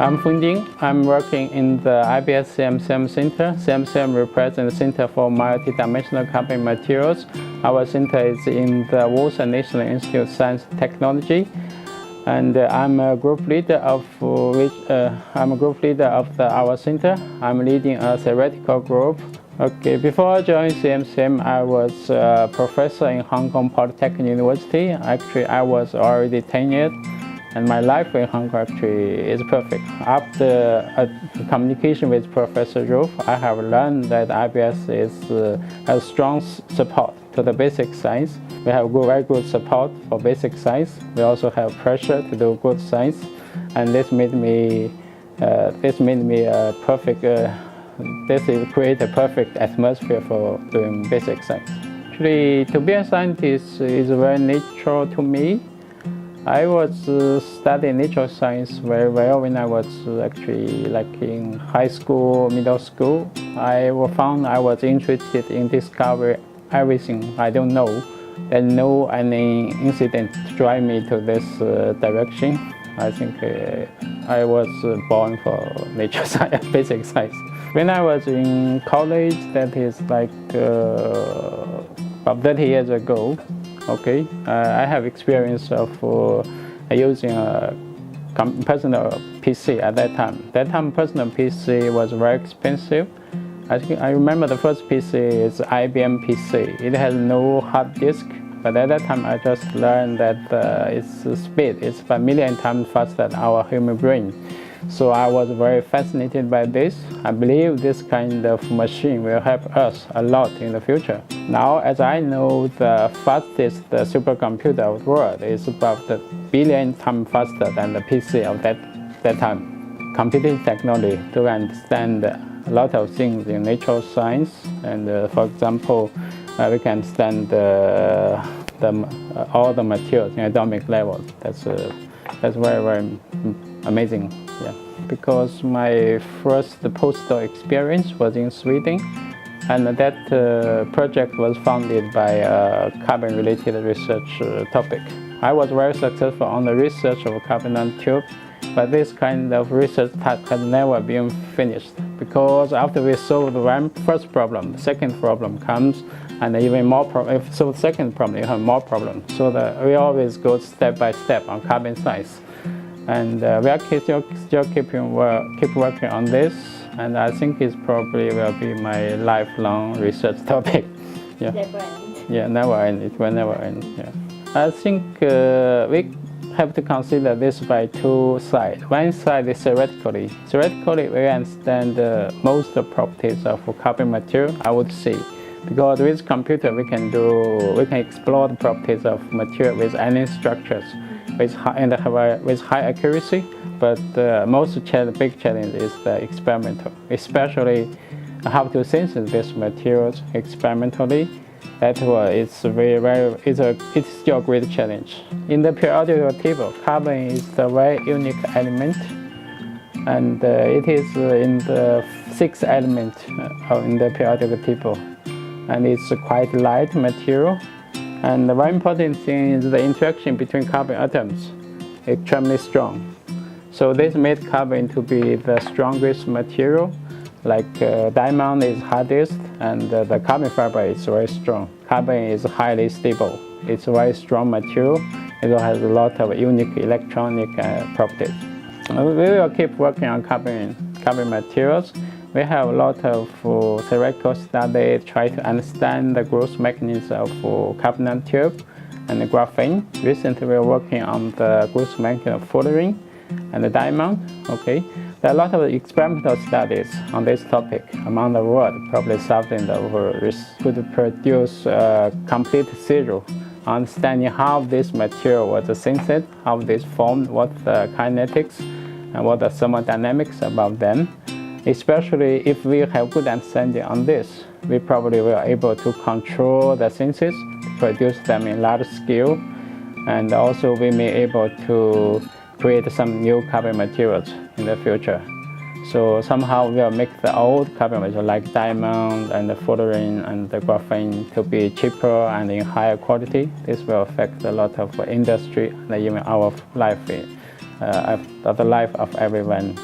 I'm Feng Ding. I'm working in the IBS CMCM Center. CMCM represents the Center for Multidimensional Carbon Materials. Our center is in the Warsaw National Institute of Science and Technology, and I'm a group leader of our center. I'm leading a theoretical group. Okay, before joining CMCM, I was a professor in Hong Kong Polytechnic University. Actually, I was already tenured, and my life in Hong Kong actually is perfect. After a communication with Professor Roof, I have learned that IBS has strong support to the basic science. We have very good support for basic science. We also have pressure to do good science, and this made me a perfect. This create a perfect atmosphere for doing basic science. Actually, to be a scientist is very natural to me. I was studying natural science very well when I was actually like in high school, middle school. I found I was interested in discovering everything I don't know, and no any incident drive me to this direction. I think I was born for nature science, basic science. When I was in college, that is like about 30 years ago, okay, I have experience of using a personal PC at that time. That time, personal PC was very expensive. I remember the first PC is IBM PC. It has no hard disk, but at that time I just learned that its speed is 5 million times faster than our human brain. So I was very fascinated by this. I believe this kind of machine will help us a lot in the future. Now, as I know, the fastest supercomputer of the world is about a billion times faster than the PC of that time. Computing technology to understand a lot of things in natural science, and for example, we can understand all the materials in atomic level. That's very, very amazing. Yeah. Because my first postdoc experience was in Sweden, and that project was funded by a carbon-related research topic. I was very successful on the research of carbon nanotube, but this kind of research has never been finished, because after we solve the first problem, the second problem comes, and even more problems. If solve the second problem, you have more problems. So we always go step by step on carbon science. And we are still keep working on this, and I think it probably will be my lifelong research topic. Yeah. Never end. Yeah, never end. It will never end. Yeah. I think we have to consider this by two sides. One side is theoretically. Theoretically, we understand most of the properties of carbon material, I would say, because with computer we can explore the properties of material with any structures. With high accuracy, but the big challenge is the experimental, especially how to synthesize these materials experimentally. It's still a great challenge. In the periodical table, carbon is a very unique element, and it is in the 6th element in the periodical table, and it's a quite light material. And the very important thing is the interaction between carbon atoms, extremely strong. So this made carbon to be the strongest material. Like diamond is hardest, and the carbon fiber is very strong. Carbon is highly stable. It's a very strong material. It has a lot of unique electronic properties. We will keep working on carbon materials. We have a lot of theoretical studies try to understand the growth mechanism of carbon nanotube and the graphene. Recently, we are working on the growth mechanism of fullerene and the diamond. Okay, there are a lot of experimental studies on this topic among the world. Probably thousands of could produce a complete zero understanding how this material was synthesized, how this formed, what the kinetics and what the thermodynamics about them. Especially if we have good understanding on this, we probably will be able to control the synthesis, produce them in large scale, and also we may be able to create some new carbon materials in the future. So somehow we'll make the old carbon material like diamond and the fullerene and the graphene to be cheaper and in higher quality. This will affect a lot of industry and even our life of the life of everyone.